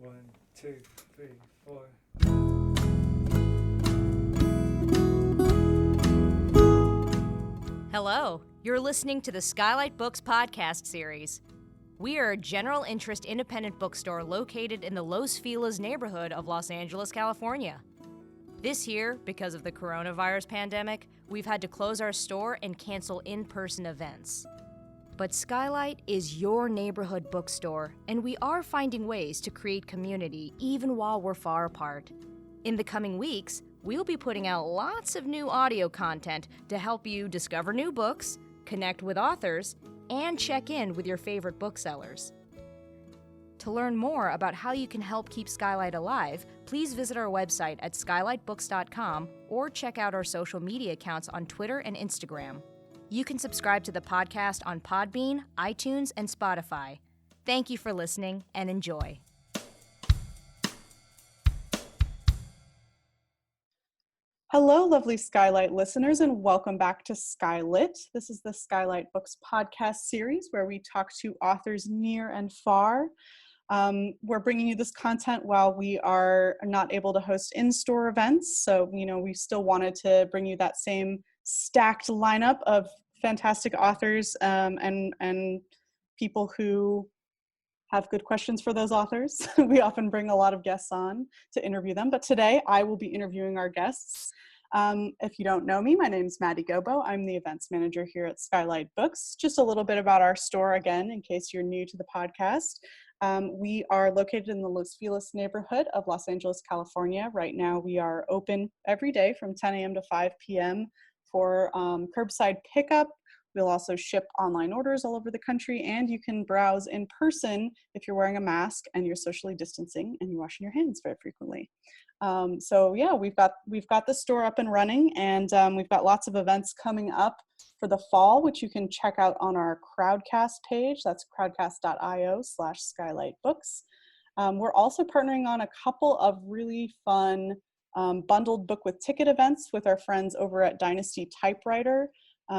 One, two, three, four. Hello, you're listening to the SKYLIT Books podcast series. We are a general interest independent bookstore located in the Los Feliz neighborhood of Los Angeles, California. This year, because of the coronavirus pandemic, we've had to close our store and cancel in-person events. But SKYLIT is your neighborhood bookstore, and we are finding ways to create community even while we're far apart. In the coming weeks, we'll be putting out lots of new audio content to help you discover new books, connect with authors, and check in with your favorite booksellers. To learn more about how you can help keep SKYLIT alive, please visit our website at skylitbooks.com or check out our social media accounts on Twitter and Instagram. You can subscribe to the podcast on Podbean, iTunes, and Spotify. Thank you for listening and enjoy. Hello, lovely SKYLIT listeners, and welcome back to SKYLIT. This is the SKYLIT Books podcast series where we talk to authors near and far. We're bringing you this content while we are not able to host in-store events. So, we still wanted to bring you that same stacked lineup of fantastic authors and people who have good questions for those authors. We often bring a lot of guests on to interview them, but today I will be interviewing our guests. If you don't know me, my name is Maddie Gobo. I'm the events manager here at SKYLIT Books. Just a little bit about our store again, in case you're new to the podcast. We are located in the Los Feliz neighborhood of Los Angeles, California. Right now we are open every day from 10 a.m. to 5 p.m. for curbside pickup. We'll also ship online orders all over the country, and you can browse in person if you're wearing a mask and you're socially distancing and you're washing your hands very frequently. So yeah, we've got the store up and running, and we've got lots of events coming up for the fall, which you can check out on our Crowdcast page. That's crowdcast.io/skylitbooks. We're also partnering on a couple of really fun bundled book with ticket events with our friends over at Dynasty Typewriter.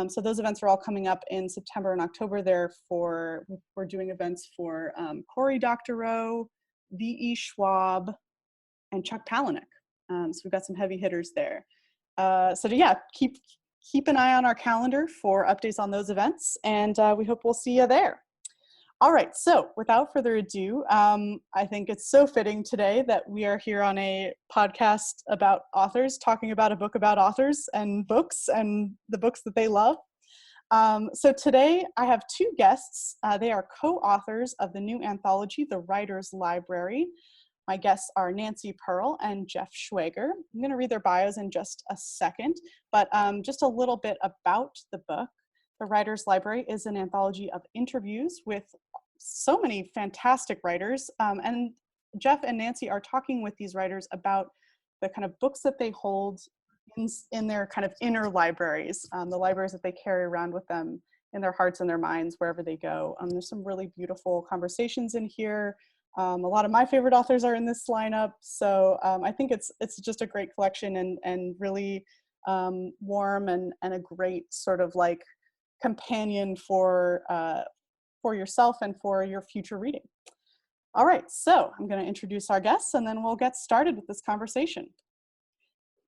So those events are all coming up in September and October. We're doing events for Cory Doctorow, V.E. Schwab, and Chuck Palahniuk. So we've got some heavy hitters there. Keep an eye on our calendar for updates on those events, and we hope we'll see you there. All right, so without further ado, I think it's so fitting today that we are here on a podcast about authors, talking about a book about authors and books and the books that they love. So today I have two guests. They are co-authors of the new anthology, The Writer's Library. My guests are Nancy Pearl and Jeff Schwager. I'm going to read their bios in just a second, but just a little bit about the book. The Writer's Library is an anthology of interviews with so many fantastic writers, and Jeff and Nancy are talking with these writers about the kind of books that they hold in their kind of inner libraries, the libraries that they carry around with them in their hearts and their minds wherever they go. There's some really beautiful conversations in here. A lot of my favorite authors are in this lineup, so I think it's just a great collection and really warm and a great sort of like companion for yourself and for your future reading. All right, so I'm going to introduce our guests and then we'll get started with this conversation.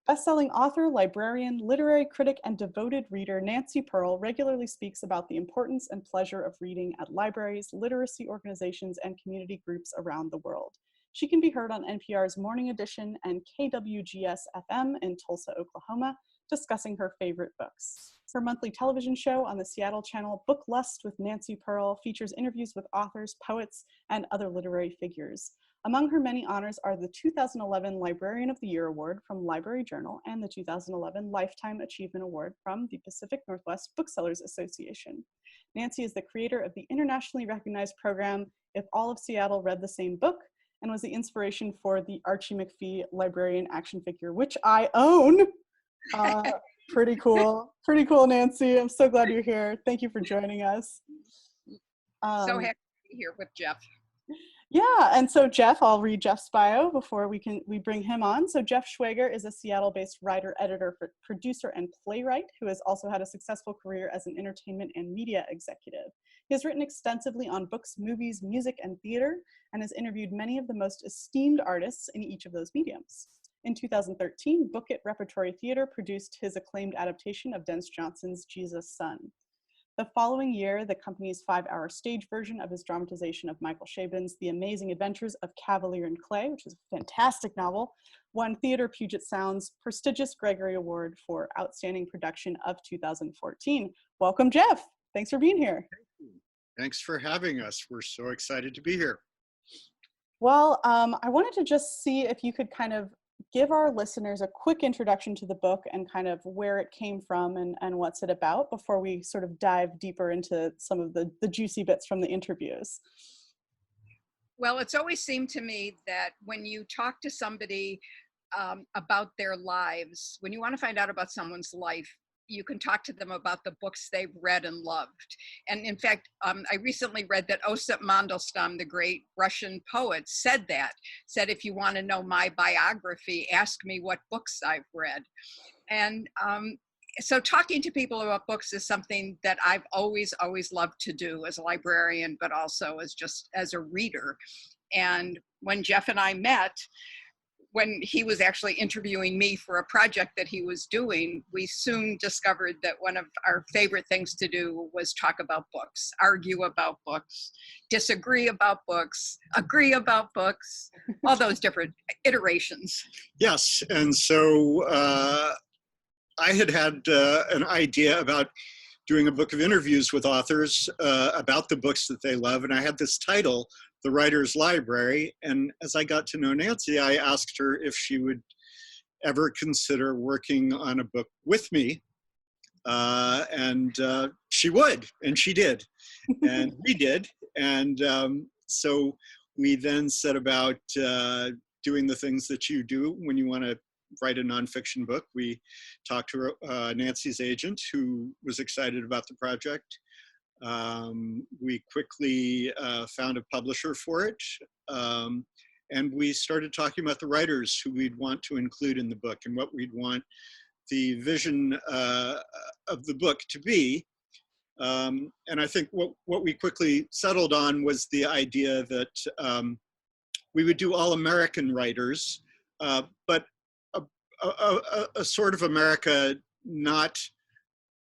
Best-selling author, librarian, literary critic, and devoted reader Nancy Pearl regularly speaks about the importance and pleasure of reading at libraries, literacy organizations, and community groups around the world. She can be heard on NPR's Morning Edition and KWGS-FM in Tulsa, Oklahoma, discussing her favorite books. Her monthly television show on the Seattle channel Book Lust with Nancy Pearl features interviews with authors, poets, and other literary figures. Among her many honors are the 2011 Librarian of the Year Award from Library Journal and the 2011 Lifetime Achievement Award from the Pacific Northwest Booksellers Association. Nancy is the creator of the internationally recognized program If All of Seattle Read the Same Book, and was the inspiration for the Archie McPhee Librarian action figure, which I own. Pretty cool, Nancy. I'm so glad you're here. Thank you for joining us. So happy to be here with Jeff. Yeah, and so Jeff, I'll read Jeff's bio before we bring him on. So Jeff Schwager is a Seattle-based writer, editor, producer, and playwright who has also had a successful career as an entertainment and media executive. He has written extensively on books, movies, music, and theater, and has interviewed many of the most esteemed artists in each of those mediums. In 2013, Book It Repertory Theater produced his acclaimed adaptation of Dennis Johnson's Jesus' Son. The following year, the company's 5-hour stage version of his dramatization of Michael Chabon's The Amazing Adventures of Cavalier and Clay, which is a fantastic novel, won Theater Puget Sound's prestigious Gregory Award for Outstanding Production of 2014. Welcome, Jeff. Thanks for being here. Thanks for having us. We're so excited to be here. Well, I wanted to just see if you could kind of give our listeners a quick introduction to the book and kind of where it came from and what's it about before we sort of dive deeper into some of the juicy bits from the interviews. Well, it's always seemed to me that when you talk to somebody about their lives, when you want to find out about someone's life, you can talk to them about the books they've read and loved. And in fact, I recently read that Osip Mandelstam, the great Russian poet, said, if you want to know my biography, ask me what books I've read. And so talking to people about books is something that I've always loved to do as a librarian, but also as a reader. And when Jeff and I met, when he was actually interviewing me for a project that he was doing, we soon discovered that one of our favorite things to do was talk about books, argue about books, disagree about books, agree about books, all those different iterations. Yes, and so I had an idea about doing a book of interviews with authors about the books that they love, and I had this title, The Writer's Library, and as I got to know Nancy, I asked her if she would ever consider working on a book with me, and she would, and she did, and we did, and so we then set about doing the things that you do when you want to write a nonfiction book. We talked to Nancy's agent, who was excited about the project. We quickly found a publisher for it, and we started talking about the writers who we'd want to include in the book and what we'd want the vision of the book to be. And I think what we quickly settled on was the idea that we would do all American writers, but a sort of America not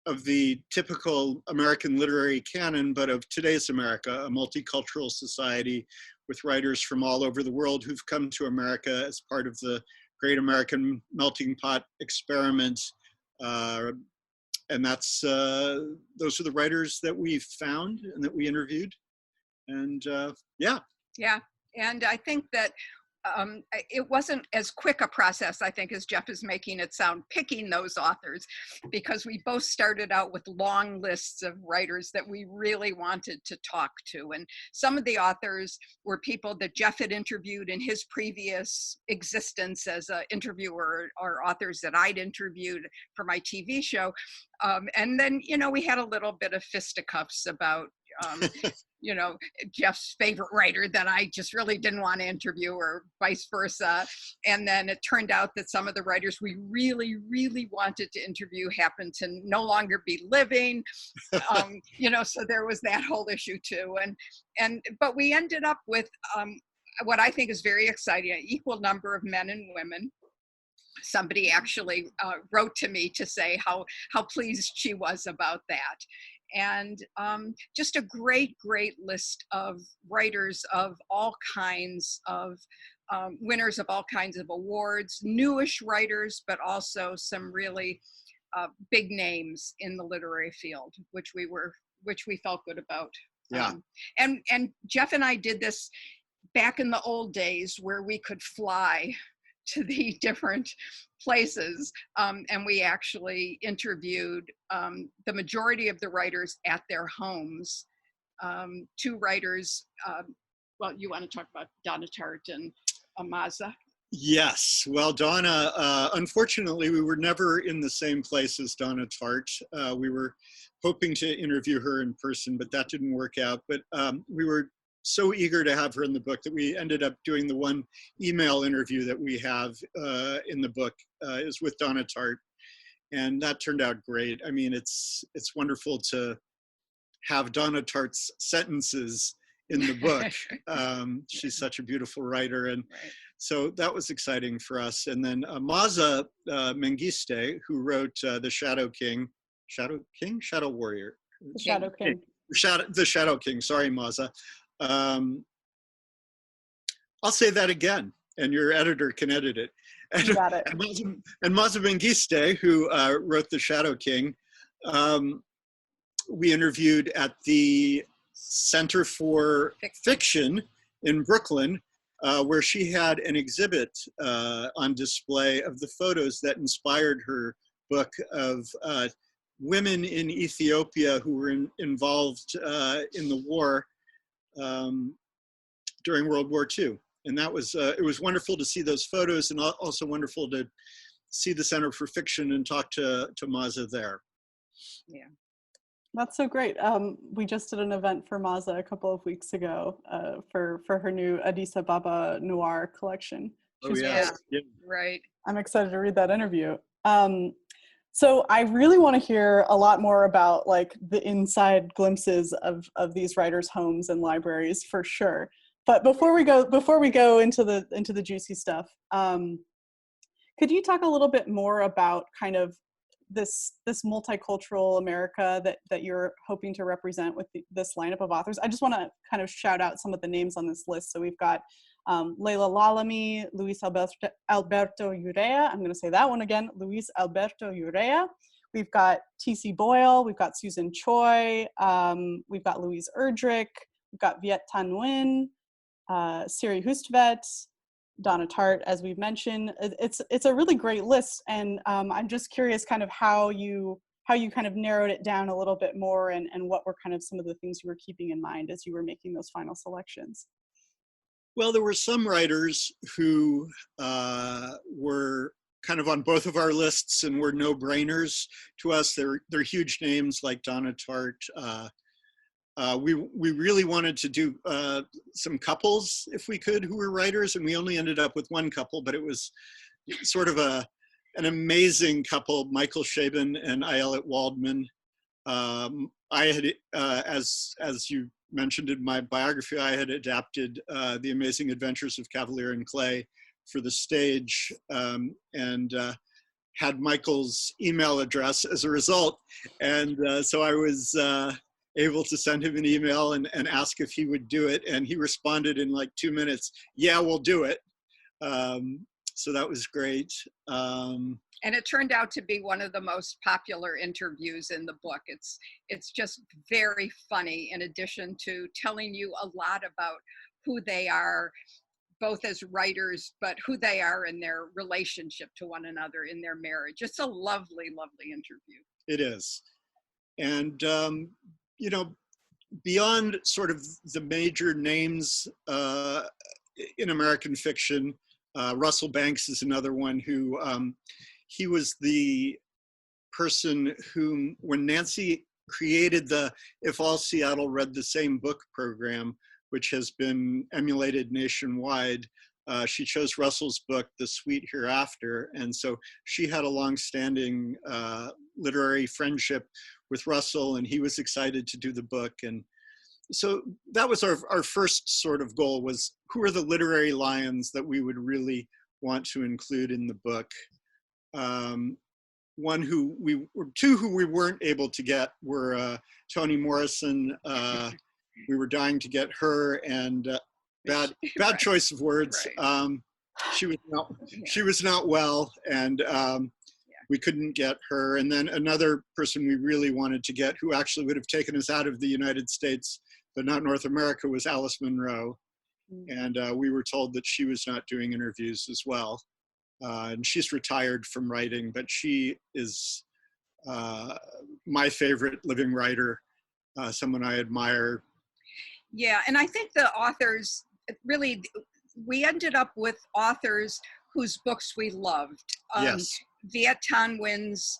of the typical American literary canon, but of today's America, a multicultural society with writers from all over the world who've come to America as part of the Great American Melting Pot experiment. And that's those are the writers that we found and that we interviewed. And yeah. Yeah, and I think that it wasn't as quick a process, I think, as Jeff is making it sound, picking those authors, because we both started out with long lists of writers that we really wanted to talk to. And some of the authors were people that Jeff had interviewed in his previous existence as an interviewer, or authors that I'd interviewed for my TV show. And then, we had a little bit of fisticuffs about Jeff's favorite writer that I just really didn't want to interview, or vice versa. And then it turned out that some of the writers we really, really wanted to interview happened to no longer be living. So there was that whole issue too. But we ended up with what I think is very exciting, an equal number of men and women. Somebody actually wrote to me to say how pleased she was about that. And just a great list of writers of all kinds of winners of all kinds of awards, newish writers, but also some really big names in the literary field, which we felt good about. Yeah. And Jeff and I did this back in the old days where we could fly to the different places, and we actually interviewed the majority of the writers at their homes. Two writers, well, you want to talk about Donna Tartt and Amaza? Yes, well, Donna, unfortunately, we were never in the same place as Donna Tartt. We were hoping to interview her in person, but that didn't work out. But we were so eager to have her in the book that we ended up doing the one email interview that we have in the book is with Donna Tartt. And that turned out great. I mean, it's wonderful to have Donna Tartt's sentences in the book. She's such a beautiful writer. And so that was exciting for us. And then Maza Mengistu, who wrote The Shadow King, Shadow Warrior? The Shadow King. The Shadow King, sorry, Maza. I'll say that again, and your editor can edit it. And, You got it. And Maza Mengistu, who wrote The Shadow King, we interviewed at the Center for Fiction in Brooklyn, where she had an exhibit on display of the photos that inspired her book of women in Ethiopia who were involved in the war during World War II. And that was, it was wonderful to see those photos, and also wonderful to see the Center for Fiction and talk to Maza there. Yeah. That's so great. We just did an event for Maza a couple of weeks ago for her new Addis Ababa Noir collection. Oh, yeah. Right. I'm excited to read that interview. So I really want to hear a lot more about like the inside glimpses of these writers' homes and libraries for sure. But before we go into the juicy stuff, could you talk a little bit more about kind of this multicultural America that you're hoping to represent with this lineup of authors? I just want to kind of shout out some of the names on this list. So we've got Leila Lalami, Luis Alberto Urrea. I'm going to say that one again, Luis Alberto Urrea. We've got T.C. Boyle. We've got Susan Choi. We've got Louise Erdrich. We've got Viet Thanh Nguyen, Siri Hustvedt, Donna Tartt, as we've mentioned. It's a really great list, and I'm just curious kind of how you kind of narrowed it down a little bit more, and what were kind of some of the things you were keeping in mind as you were making those final selections. Well, there were some writers who were kind of on both of our lists and were no-brainers to us. They're huge names like Donna Tartt. We really wanted to do some couples, if we could, who were writers, and we only ended up with one couple, but it was sort of an amazing couple, Michael Chabon and Ayelet Waldman. I had, as you mentioned in my biography, I had adapted The Amazing Adventures of Cavalier and Clay for the stage, and had Michael's email address as a result. And so I was able to send him an email and ask if he would do it. And he responded in like 2 minutes, yeah, we'll do it. So that was great. And it turned out to be one of the most popular interviews in the book. It's just very funny, in addition to telling you a lot about who they are, both as writers, but who they are in their relationship to one another, in their marriage. It's a lovely, lovely interview. It is. And, you know, beyond sort of the major names in American fiction, Russell Banks is another one who, he was the person whom, when Nancy created the If All Seattle Read the Same Book program, which has been emulated nationwide, she chose Russell's book, The Sweet Hereafter. And so she had a long-standing literary friendship with Russell, and he was excited to do the book. And so that was our first sort of goal, was who are the literary lions that we would really want to include in the book. Two who we weren't able to get were Toni Morrison. We were dying to get her, and bad choice of words. Right. She was not well, and we couldn't get her. And then another person we really wanted to get, who actually would have taken us out of the United States, but not North America, was Alice Munro. And we were told that she was not doing interviews as well. And she's retired from writing, but she is my favorite living writer, someone I admire. Yeah, and I think the authors, really, we ended up with authors whose books we loved. Yes. Viet Thanh Nguyen's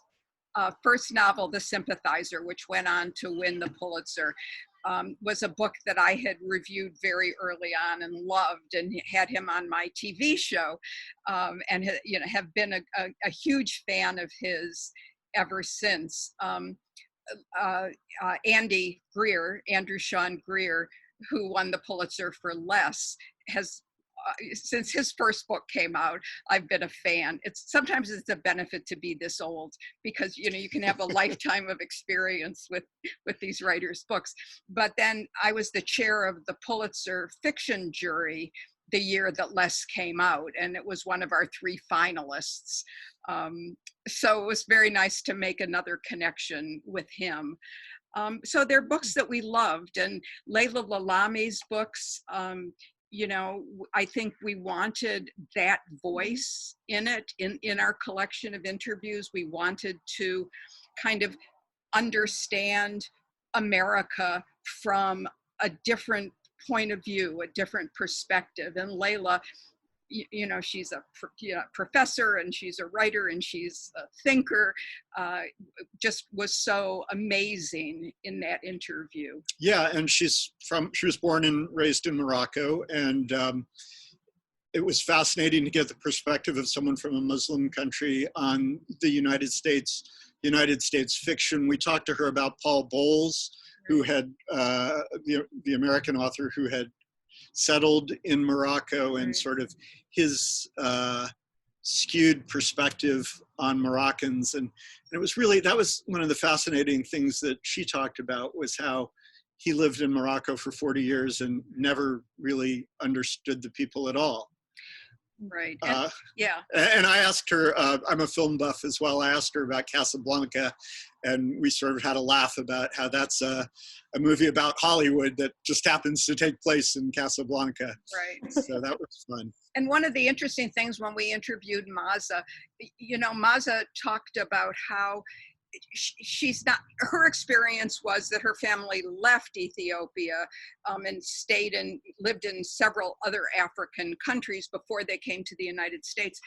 first novel, The Sympathizer, which went on to win the Pulitzer. was a book that I had reviewed very early on and loved, and had him on my TV show, and have been a huge fan of his ever since. Andrew Sean Greer, who won the Pulitzer for Less, has since his first book came out, I've been a fan. Sometimes it's a benefit to be this old, because you can have a lifetime of experience with these writers' books. But then I was the chair of the Pulitzer fiction jury the year that Less came out, and it was one of our 3 finalists. So it was very nice to make another connection with him. So they're books that we loved, and Layla Lalami's books, I think we wanted that voice in it, in our collection of interviews. We wanted to kind of understand America from a different point of view, a different perspective. And Layla, she's a professor, and she's a writer, and she's a thinker, just was so amazing in that interview. Yeah, and she was born and raised in Morocco, and it was fascinating to get the perspective of someone from a Muslim country on the United States fiction. We talked to her about Paul Bowles, who had the American author who had settled in Morocco, and sort of his skewed perspective on Moroccans. And it was really, that was one of the fascinating things that she talked about, was how he lived in Morocco for 40 years and never really understood the people at all. Right. Yeah. And I asked her, I'm a film buff as well. I asked her about Casablanca, and we sort of had a laugh about how that's a movie about Hollywood that just happens to take place in Casablanca. Right. So that was fun. And one of the interesting things when we interviewed Maza, Maza talked about how her experience was that her family left Ethiopia and lived in several other African countries before they came to the United States.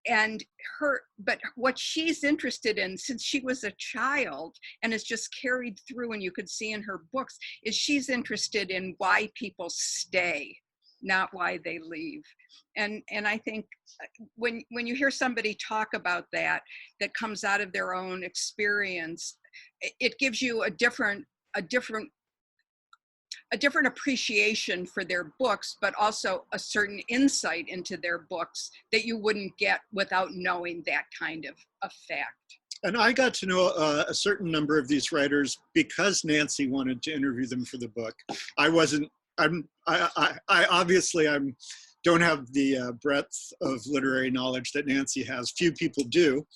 But what she's interested in, since she was a child, and it's just carried through, and you could see in her books, is she's interested in why people stay, not why they leave. And I think when you hear somebody talk about that comes out of their own experience, it gives you a different appreciation for their books, but also a certain insight into their books that you wouldn't get without knowing that kind of a fact. And I got to know a certain number of these writers because Nancy wanted to interview them for the book. I don't have the breadth of literary knowledge that Nancy has. Few people do.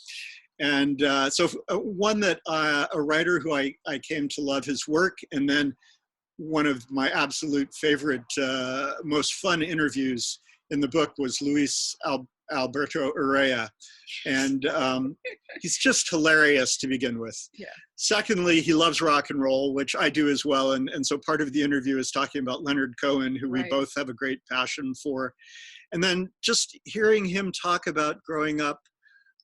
And so one that a writer who I came to love his work, and then one of my absolute favorite, most fun interviews in the book was Luis Alberto Urrea. And he's just hilarious to begin with. Yeah. Secondly, he loves rock and roll, which I do as well. And so part of the interview is talking about Leonard Cohen, who we both have a great passion for. And then just hearing him talk about growing up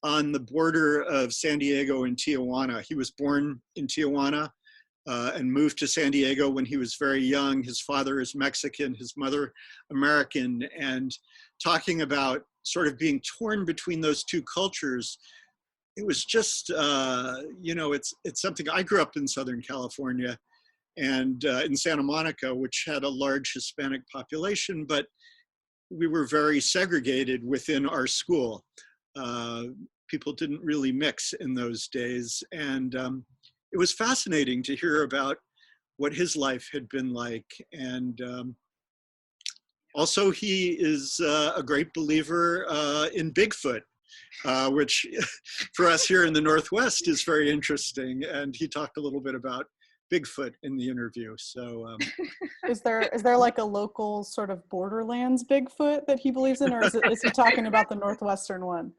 on the border of San Diego and Tijuana. He was born in Tijuana and moved to San Diego when he was very young. His father is Mexican, his mother American, and talking about sort of being torn between those two cultures. It was just, it's something. I grew up in Southern California and in Santa Monica, which had a large Hispanic population, but we were very segregated within our school. People didn't really mix in those days. And it was fascinating to hear about what his life had been like. And also he is a great believer in Bigfoot, which for us here in the Northwest is very interesting. And he talked a little bit about Bigfoot in the interview. So is there like a local sort of borderlands Bigfoot that he believes in, or is he talking about the Northwestern one?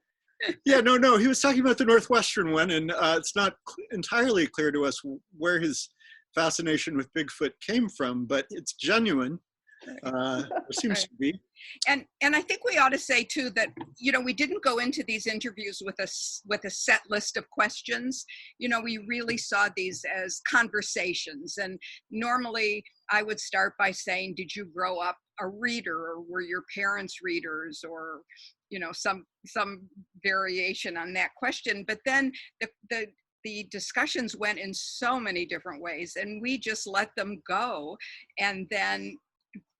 Yeah, no, he was talking about the Northwestern one, and it's not entirely clear to us where his fascination with Bigfoot came from, but it's genuine. There seems to be. And I think we ought to say too that, you know, we didn't go into these interviews with a set list of questions. You know, we really saw these as conversations. And normally I would start by saying, did you grow up a reader, or were your parents readers, or, you know, some variation on that question. But then the discussions went in so many different ways, and we just let them go. And then,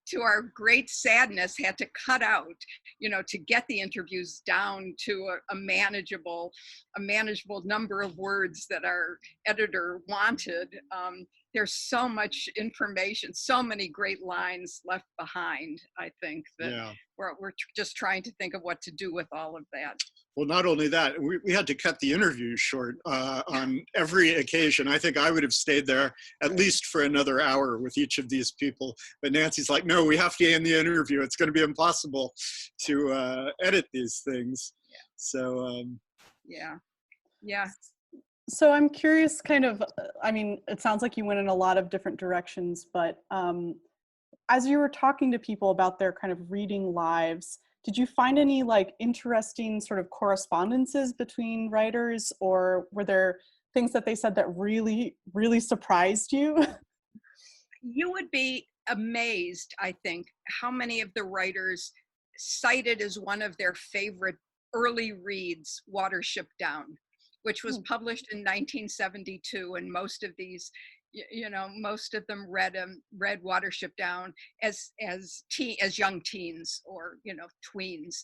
to our great sadness, had to cut out, you know, to get the interviews down to a manageable number of words that our editor wanted. There's so much information, so many great lines left behind, I think, that we're just trying to think of what to do with all of that. Well, not only that, we had to cut the interview short on every occasion. I think I would have stayed there at least for another hour with each of these people. But Nancy's like, no, we have to end the interview. It's going to be impossible to edit these things. Yeah. So, yeah. So I'm curious, kind of, I mean, it sounds like you went in a lot of different directions, but as you were talking to people about their kind of reading lives, did you find any like interesting sort of correspondences between writers, or were there things that they said that really, really surprised you? You would be amazed, I think, how many of the writers cited as one of their favorite early reads Watership Down, which was published in 1972, and most of these, you know, most of them read Watership Down as young teens, or, you know, tweens.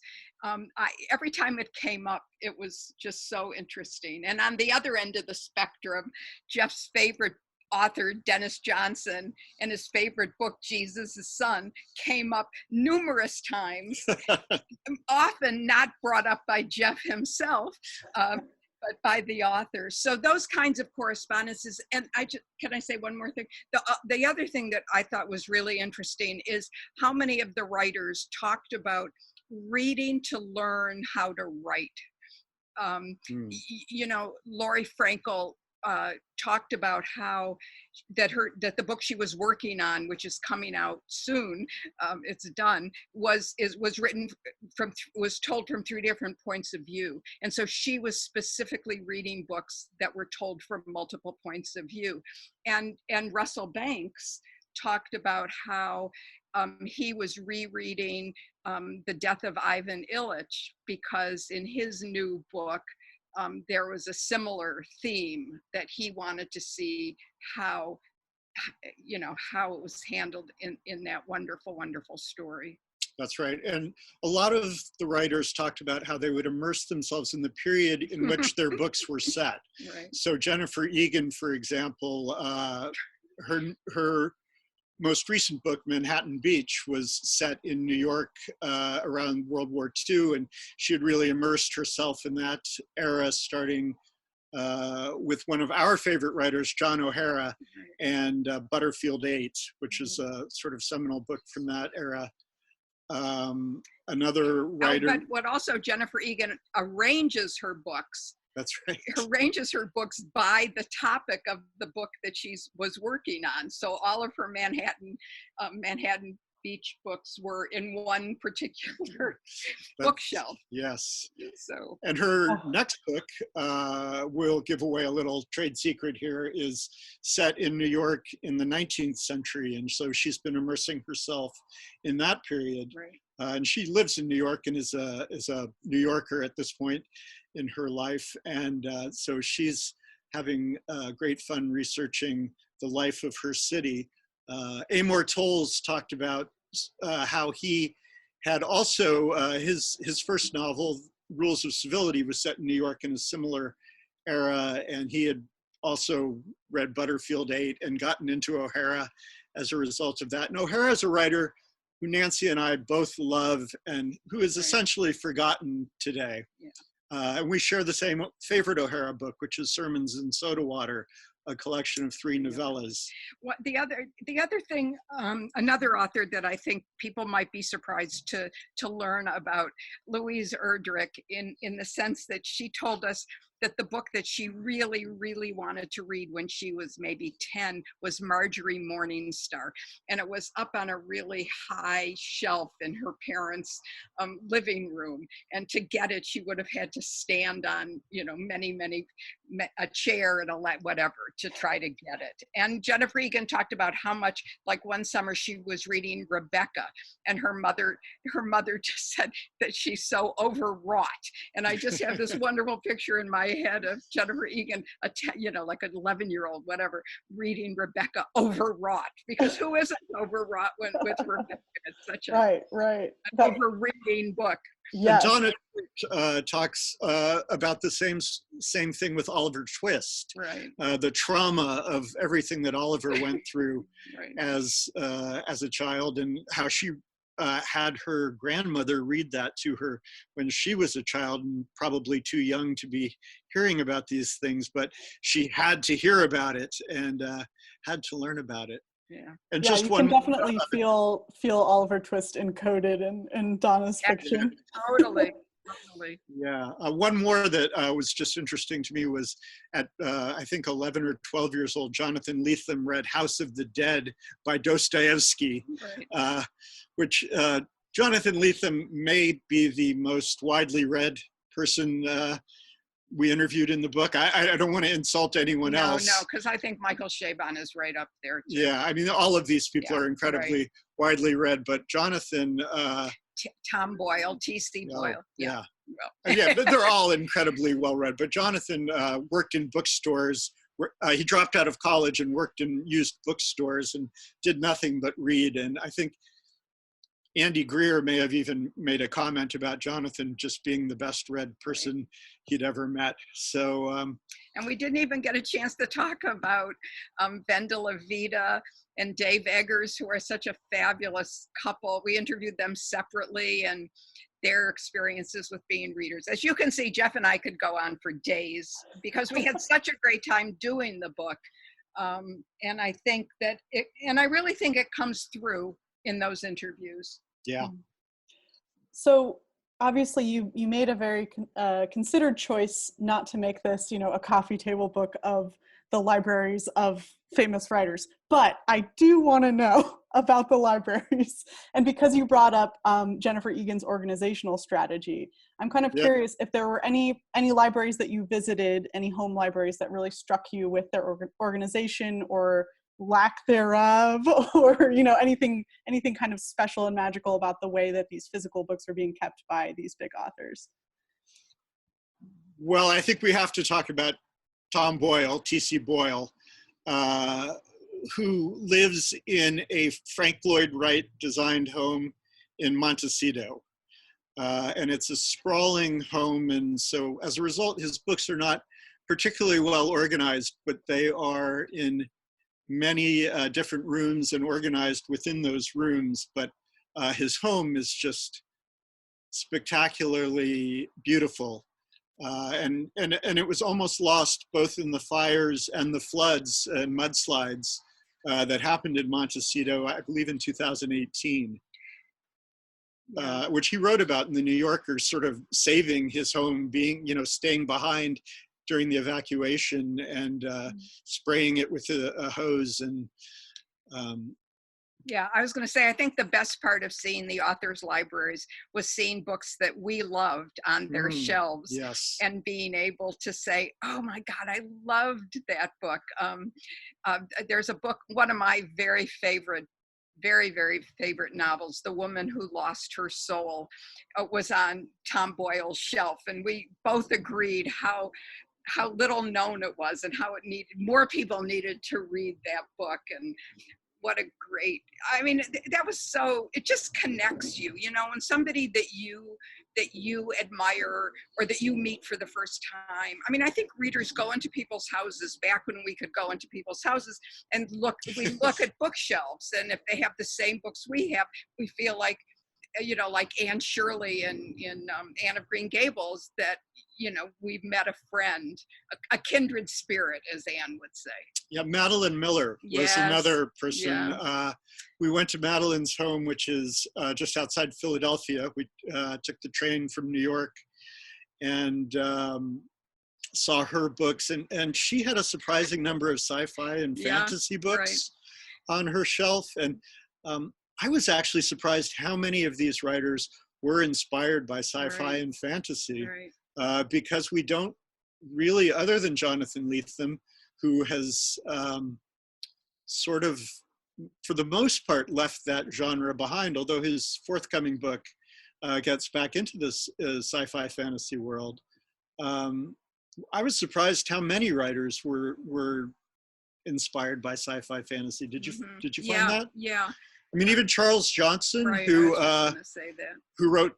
Every time it came up, it was just so interesting. And on the other end of the spectrum, Jeff's favorite author, Dennis Johnson, and his favorite book, Jesus' Son, came up numerous times, often not brought up by Jeff himself, but by the authors. So those kinds of correspondences. And can I say one more thing? The other thing that I thought was really interesting is how many of the writers talked about reading to learn how to write. You know, Lori Frankel talked about how that the book she was working on, which is coming out soon, it's done, was told from 3 different points of view. And so she was specifically reading books that were told from multiple points of view. And Russell Banks talked about how he was rereading The Death of Ivan Illich, because in his new book, there was a similar theme that he wanted to see how, you know, how it was handled in that wonderful, wonderful story. That's right. And a lot of the writers talked about how they would immerse themselves in the period in which their books were set. Right. So Jennifer Egan, for example, her most recent book, Manhattan Beach, was set in New York around World War II, and she had really immersed herself in that era, starting with one of our favorite writers, John O'Hara, and Butterfield 8, which is a sort of seminal book from that era. Another writer. But what also, Jennifer Egan arranges her books. That's right. Arranges her books by the topic of the book that she was working on. So all of her Manhattan Beach books were in one particular bookshelf. Yes. So. And her next book, we'll give away a little trade secret here, is set in New York in the 19th century. And so she's been immersing herself in that period. Right. And she lives in New York and is a New Yorker at this point in her life. And so she's having great fun researching the life of her city. Amor Towles talked about how he had also, his first novel, Rules of Civility, was set in New York in a similar era. And he had also read Butterfield 8 and gotten into O'Hara as a result of that. And O'Hara is a writer who Nancy and I both love and who is essentially forgotten today. Yeah. And we share the same favorite O'Hara book, which is Sermons in Soda Water, a collection of 3 novellas. What the other thing, another author that I think people might be surprised to learn about, Louise Erdrich, in the sense that she told us that the book that she really, really wanted to read when she was maybe 10 was Marjorie Morningstar. And it was up on a really high shelf in her parents' living room. And to get it, she would have had to stand on, a chair and whatever to try to get it. And Jennifer Egan talked about how much, like one summer she was reading Rebecca, and her mother just said that she's so overwrought. And I just have this wonderful picture in my head of Jennifer Egan, like an 11-year-old, whatever, reading Rebecca overwrought, because who isn't overwrought with Rebecca? It's such a right. an overreading book. Yes. Donna talks about the same thing with Oliver Twist. Right. The trauma of everything that Oliver went through Right. as a child, and how she had her grandmother read that to her when she was a child and probably too young to be hearing about these things, but she had to hear about it and had to learn about it. Yeah. And Yeah, just you one can definitely feel Oliver Twist encoded in Donna's fiction. Totally. Yeah, one more that was just interesting to me was at, I think 11 or 12 years old, Jonathan Lethem read House of the Dead by Dostoevsky, Right. which Jonathan Lethem may be the most widely read person we interviewed in the book. I don't want to insult anyone else. No, because I think Michael Chabon is right up there too. Yeah, I mean, all of these people Yeah, are incredibly widely read, but Jonathan... Tom Boyle, T.C. Boyle. Yeah. Well. Yeah, but they're all incredibly well read. But Jonathan worked in bookstores. He dropped out of college and worked in used bookstores and did nothing but read. And I think Andy Greer may have even made a comment about Jonathan just being the best read person he'd ever met. So, and we didn't even get a chance to talk about Venda Levita and Dave Eggers, who are such a fabulous couple. We interviewed them separately and their experiences with being readers. As you can see, Jeff and I could go on for days because we had such a great time doing the book. And I think that I really think it comes through in those interviews. Yeah. So obviously you made a very considered choice not to make this, a coffee table book of the libraries of famous writers, but I do want to know about the libraries. And because you brought up Jennifer Egan's organizational strategy, I'm kind of curious if there were any libraries that you visited, any home libraries that really struck you with their organization or lack thereof, or anything kind of special and magical about the way that these physical books are being kept by these big authors. Well, I think we have to talk about Tom Boyle, T.C. Boyle, who lives in a Frank Lloyd Wright designed home in Montecito. And it's a sprawling home. And so as a result, his books are not particularly well organized, but they are in many different rooms and organized within those rooms. But his home is just spectacularly beautiful. And it was almost lost both in the fires and the floods and mudslides that happened in Montecito, I believe in 2018, which he wrote about in the New Yorker, sort of saving his home, being, staying behind during the evacuation and spraying it with a hose. And yeah, I was going to say, I think the best part of seeing the authors' libraries was seeing books that we loved on their shelves. Yes. And being able to say, oh my God, I loved that book. There's a book, one of my very, very favorite novels, The Woman Who Lost Her Soul, was on Tom Boyle's shelf. And we both agreed how little known it was and how more people needed to read that book. And what a great, that was so, it just connects you, when somebody that you admire or that you meet for the first time. I think readers go into people's houses back when we could go into people's houses and we look at bookshelves, and if they have the same books we have, we feel like, like Anne Shirley in Anne of Green Gables, that, we've met a friend, a kindred spirit, as Anne would say. Yeah, Madeline Miller was another person. Yeah. We went to Madeline's home, which is just outside Philadelphia. We took the train from New York and saw her books, and she had a surprising number of sci-fi and fantasy books on her shelf. And I was actually surprised how many of these writers were inspired by sci-fi and fantasy, because we don't really, other than Jonathan Lethem, who has sort of, for the most part, left that genre behind, although his forthcoming book gets back into this sci-fi fantasy world. I was surprised how many writers were inspired by sci-fi fantasy. Did you find that? Yeah. I mean, even Charles Johnson, who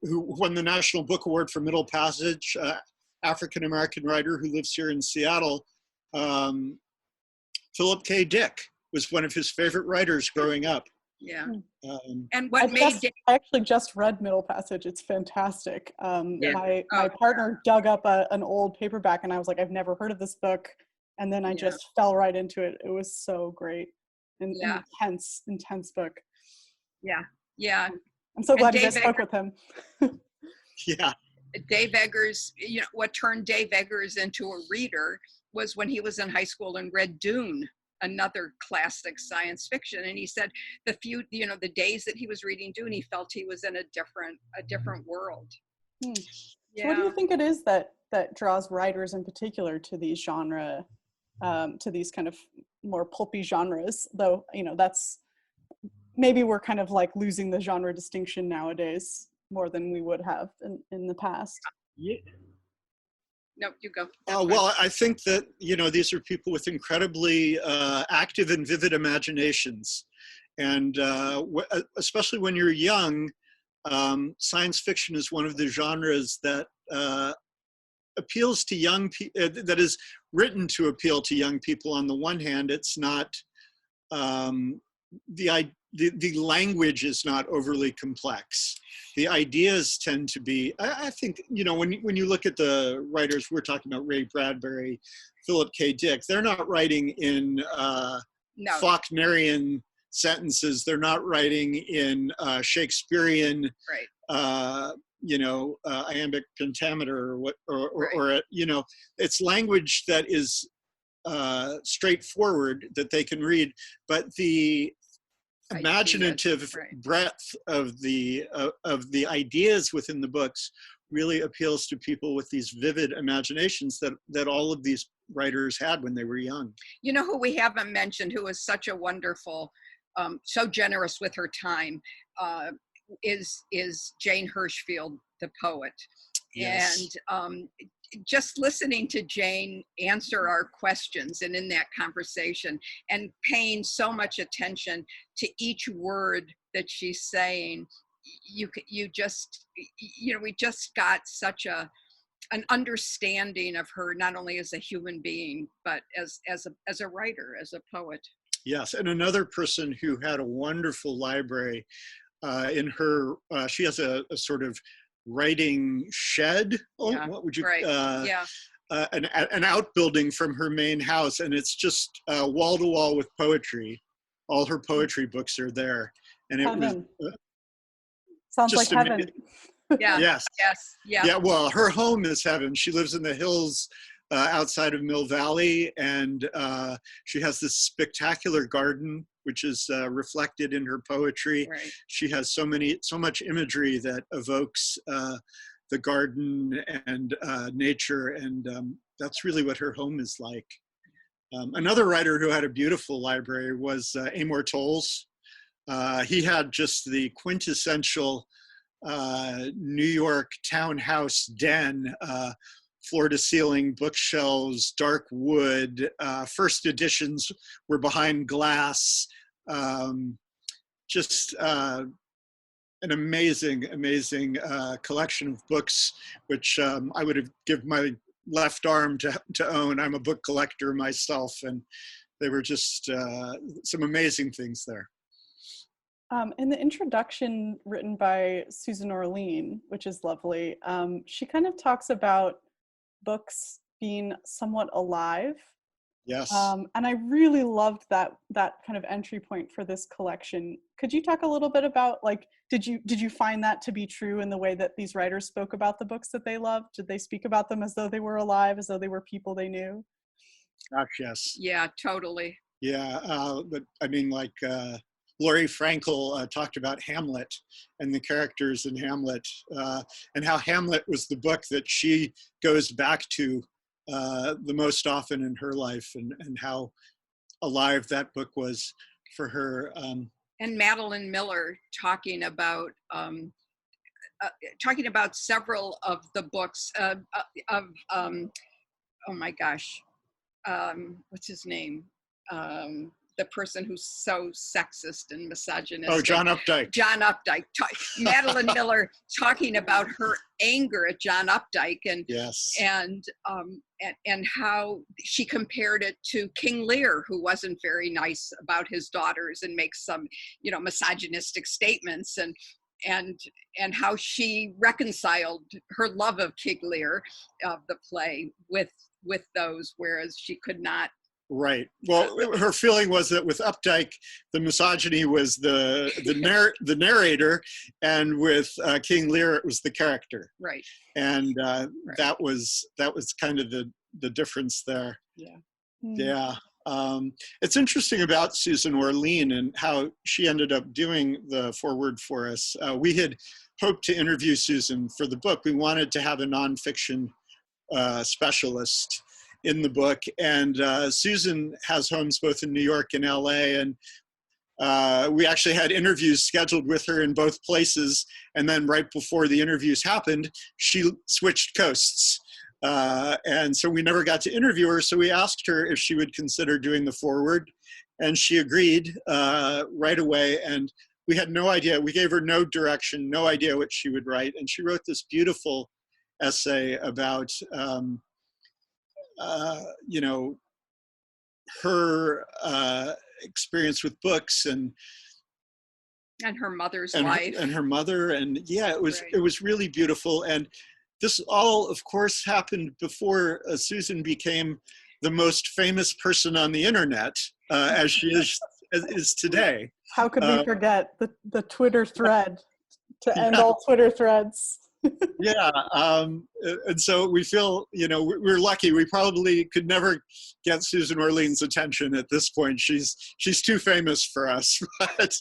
won the National Book Award for Middle Passage, African-American writer who lives here in Seattle. Philip K. Dick was one of his favorite writers growing up. Yeah. And what I actually just read Middle Passage. It's fantastic. My partner dug up an old paperback, and I was like, I've never heard of this book. And then I just fell right into it. It was so great. And intense book. Yeah. I'm so glad you guys spoke with him. Yeah. Dave Eggers, what turned Dave Eggers into a reader was when he was in high school and read Dune, another classic science fiction. And he said the days that he was reading Dune, he felt he was in a different world. So what do you think it is that draws writers in particular to these genre, to these kind of more pulpy genres? Though, that's, maybe we're kind of like losing the genre distinction nowadays more than we would have in the past. Yeah. No, you go. Well, I think that, these are people with incredibly active and vivid imaginations. And especially when you're young, science fiction is one of the genres that appeals to young people, that is written to appeal to young people. On the one hand, it's not, the language is not overly complex. The ideas tend to be, I think, when you look at the writers, we're talking about Ray Bradbury, Philip K. Dick, they're not writing in Faulknerian sentences. They're not writing in Shakespearean, iambic pentameter or it's language that is straightforward that they can read, but the imaginative breadth of the ideas within the books really appeals to people with these vivid imaginations that all of these writers had when they were young. You know who we haven't mentioned, who is such a wonderful, so generous with her time, is Jane Hirshfield, the poet. Yes. And just listening to Jane answer our questions and in that conversation and paying so much attention to each word that she's saying, we just got such an understanding of her, not only as a human being, but as a writer, as a poet. Yes, and another person who had a wonderful library in her, she has a sort of writing shed. What would you? An outbuilding from her main house, and it's just wall to wall with poetry. All her poetry books are there, and it was sounds like heaven. Yes. Yeah. Well, her home is heaven. She lives in the hills outside of Mill Valley, and she has this spectacular garden, which is reflected in her poetry. Right. She has so much imagery that evokes the garden and nature, and that's really what her home is like. Another writer who had a beautiful library was Amor Towles. He had just the quintessential New York townhouse den, floor-to-ceiling bookshelves, dark wood. First editions were behind glass. Just an amazing collection of books, which I would have given my left arm to own. I'm a book collector myself, and they were just some amazing things there. In the introduction written by Susan Orlean, which is lovely, she kind of talks about books being somewhat alive Yes. And I really loved that kind of entry point for this collection. Could you talk a little bit about, like, did you find that to be true in the way that these writers spoke about the books that they loved? Did they speak about them as though they were alive, as though they were people they knew? Gosh, yes. Yeah, totally. Yeah, but I mean, like Laurie Frankel talked about Hamlet and the characters in Hamlet, and how Hamlet was the book that she goes back to the most often in her life, and how alive that book was for her. And Madeline Miller talking about several of the books of oh my gosh, what's his name? The person who's so sexist and misogynistic. Oh, John Updike. John Updike. Madeline Miller talking about her anger at John Updike, and Yes. and how she compared it to King Lear, who wasn't very nice about his daughters and makes some, misogynistic statements, and how she reconciled her love of King Lear, of the play, with those, whereas she could not. Right. Well, her feeling was that with Updike, the misogyny was the narrator, and with King Lear, it was the character. Right. And Right. that was kind of the difference there. Yeah. Yeah. It's interesting about Susan Orlean and how she ended up doing the foreword for us. We had hoped to interview Susan for the book. We wanted to have a nonfiction specialist in the book, and Susan has homes both in New York and LA, and we actually had interviews scheduled with her in both places, and then right before the interviews happened, she switched coasts. And so we never got to interview her, so we asked her if she would consider doing the foreword, and she agreed right away, and we had no idea. We gave her no direction, no idea what she would write, and she wrote this beautiful essay about her experience with books and her mother's life. And her mother, and yeah, it was Right. It was really beautiful. And this all, of course, happened before Susan became the most famous person on the internet, as she is today. How could we forget the Twitter thread to end all Twitter threads? Yeah, and so we feel, we're lucky. We probably could never get Susan Orlean's attention at this point. She's too famous for us. But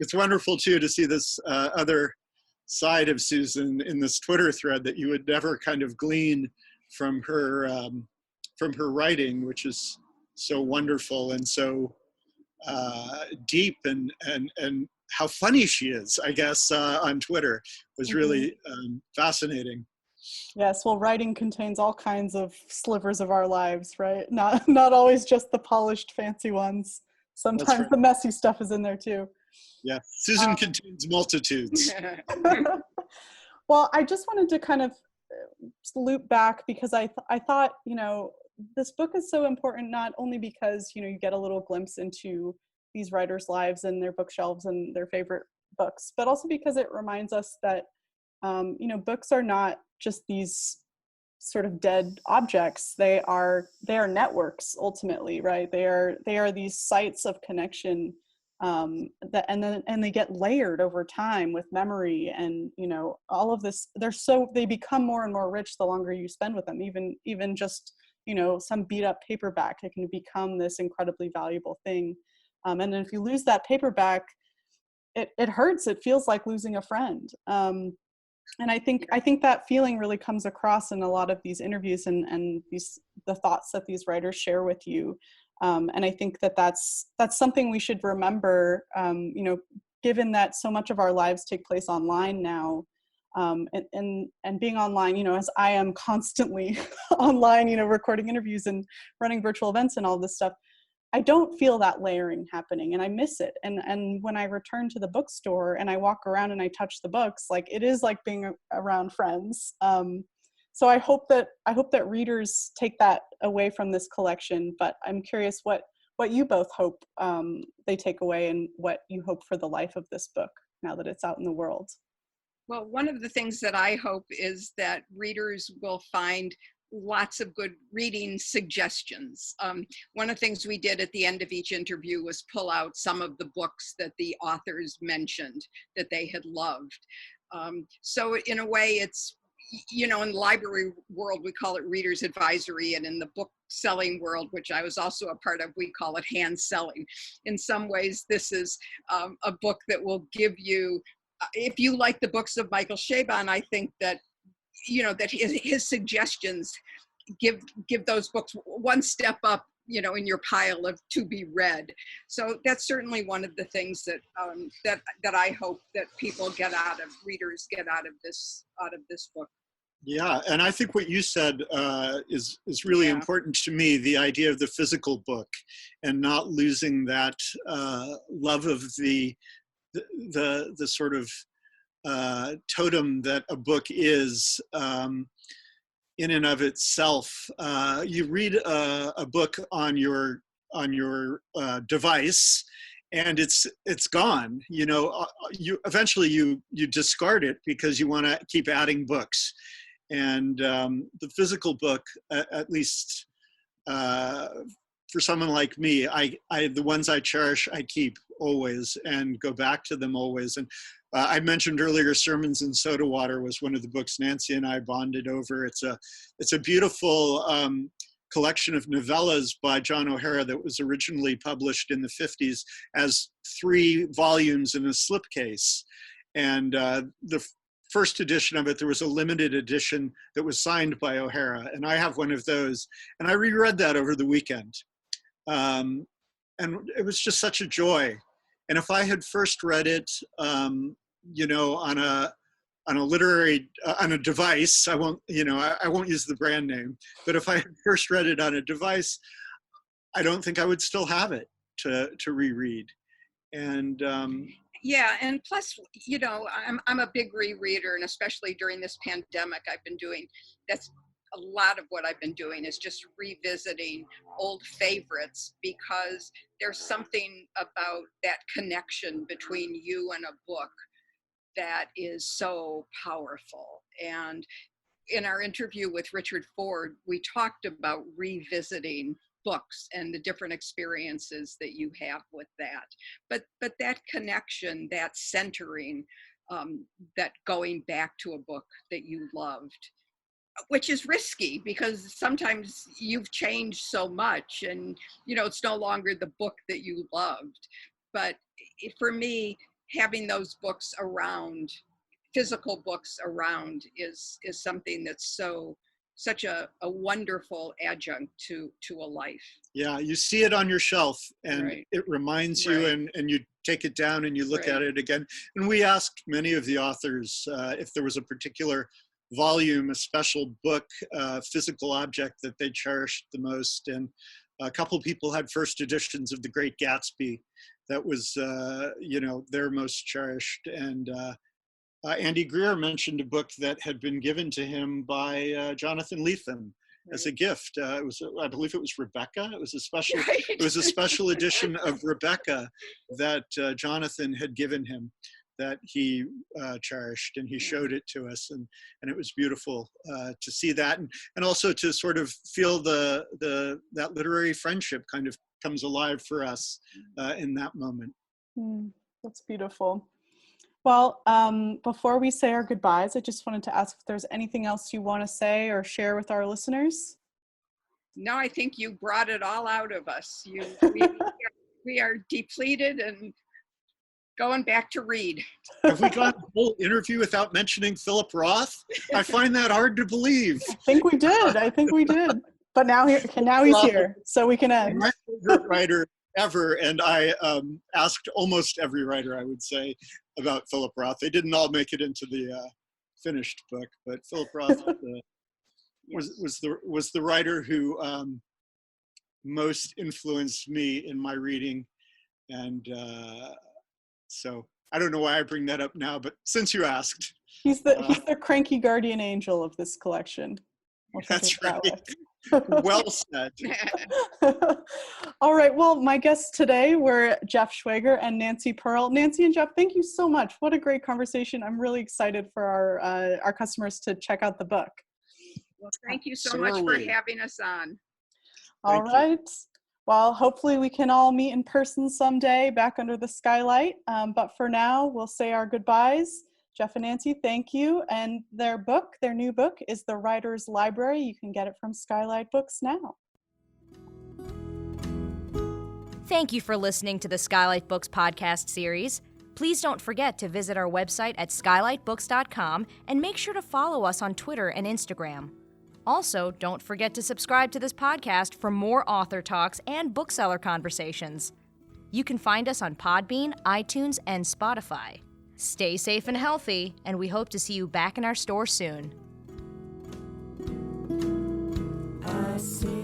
it's wonderful too to see this other side of Susan in this Twitter thread that you would never kind of glean from her writing, which is so wonderful and so deep, and how funny she is, I guess, on Twitter was really fascinating. Yes, well, writing contains all kinds of slivers of our lives, right? Not always just the polished, fancy ones. Sometimes right. The messy stuff is in there too. Yeah, Susan contains multitudes. Well, I just wanted to kind of loop back, because I thought, this book is so important, not only because, you get a little glimpse into these writers' lives and their bookshelves and their favorite books, but also because it reminds us that, books are not just these sort of dead objects. They are networks, ultimately, right? They are these sites of connection, that and they get layered over time with memory, and all of this. They become more and more rich the longer you spend with them. Even just some beat up paperback, it can become this incredibly valuable thing. And then if you lose that paperback, it hurts. It feels like losing a friend. And I think that feeling really comes across in a lot of these interviews and the thoughts that these writers share with you. And I think that's something we should remember, given that so much of our lives take place online now, and being online, as I am constantly online, recording interviews and running virtual events and all this stuff. I don't feel that layering happening, and I miss it. And when I return to the bookstore and I walk around and I touch the books, like, it is like being around friends. So I hope that readers take that away from this collection. But I'm curious what you both hope they take away, and what you hope for the life of this book now that it's out in the world. Well, one of the things that I hope is that readers will find lots of good reading suggestions. One of the things we did at the end of each interview was pull out some of the books that the authors mentioned that they had loved. So in a way, it's, in the library world, we call it reader's advisory, and in the book selling world, which I was also a part of, we call it hand selling. In some ways, this is a book that will give you, if you like the books of Michael Chabon, I think that, that his suggestions give those books one step up, in your pile of to be read. So that's certainly one of the things that that I hope that readers get out of this book. Yeah, and I think what you said is really important to me, the idea of the physical book and not losing that love of the sort of totem that a book is in and of itself. You read a book on your device, and it's gone. You eventually discard it because you want to keep adding books. And the physical book, at least for someone like me, the ones I cherish, I keep always and go back to them always. And I mentioned earlier, Sermons in Soda Water was one of the books Nancy and I bonded over. It's a beautiful collection of novellas by John O'Hara that was originally published in the 50s as 3 volumes in a slipcase. And the first edition of it, there was a limited edition that was signed by O'Hara, and I have one of those. And I reread that over the weekend. And it was just such a joy. And if I had first read it, on a device, I won't use the brand name, but if I had first read it on a device, I don't think I would still have it to reread. And yeah, and plus, I'm a big rereader, and especially during this pandemic, that's a lot of what I've been doing is just revisiting old favorites, because there's something about that connection between you and a book that is so powerful. And in our interview with Richard Ford, we talked about revisiting books and the different experiences that you have with that. But that connection, that centering, that going back to a book that you loved, which is risky because sometimes you've changed so much and, it's no longer the book that you loved. But for me, having those books around, physical books around, is something that's such a wonderful adjunct to a life. Yeah, you see it on your shelf and it reminds you, and you take it down and you look at it again. And we asked many of the authors if there was a particular volume, a special book, physical object that they cherished the most. And a couple people had first editions of The Great Gatsby. That was, their most cherished. And Andy Greer mentioned a book that had been given to him by Jonathan Lethem as a gift. I believe it was Rebecca. It was a special edition of Rebecca that Jonathan had given him, that he cherished, and he showed it to us, and it was beautiful to see that, and also to sort of feel that literary friendship kind of comes alive for us in that moment. That's beautiful. Well, before we say our goodbyes, I just wanted to ask if there's anything else you want to say or share with our listeners. No, I think you brought it all out of us. We are depleted and going back to read. Have we got the whole interview without mentioning Philip Roth? I find that hard to believe. I think we did. But now he's here, so we can end. My favorite writer ever, and I asked almost every writer, I would say, about Philip Roth. They didn't all make it into the finished book, but Philip Roth was the writer who most influenced me in my reading, and so I don't know why I bring that up now, but since you asked, he's the cranky guardian angel of this collection. That's right. Well said. All right. Well, my guests today were Jeff Schwager and Nancy Pearl. Nancy and Jeff, thank you so much. What a great conversation. I'm really excited for our customers to check out the book. Well, thank you so So much are for we. having us on. All Thank you. right. Well, hopefully we can all meet in person someday back under the skylight. But for now, we'll say our goodbyes. Jeff and Nancy, thank you. And their new book, is The Writer's Library. You can get it from Skylight Books now. Thank you for listening to the Skylight Books podcast series. Please don't forget to visit our website at skylightbooks.com and make sure to follow us on Twitter and Instagram. Also, don't forget to subscribe to this podcast for more author talks and bookseller conversations. You can find us on Podbean, iTunes, and Spotify. Stay safe and healthy, and we hope to see you back in our store soon. I see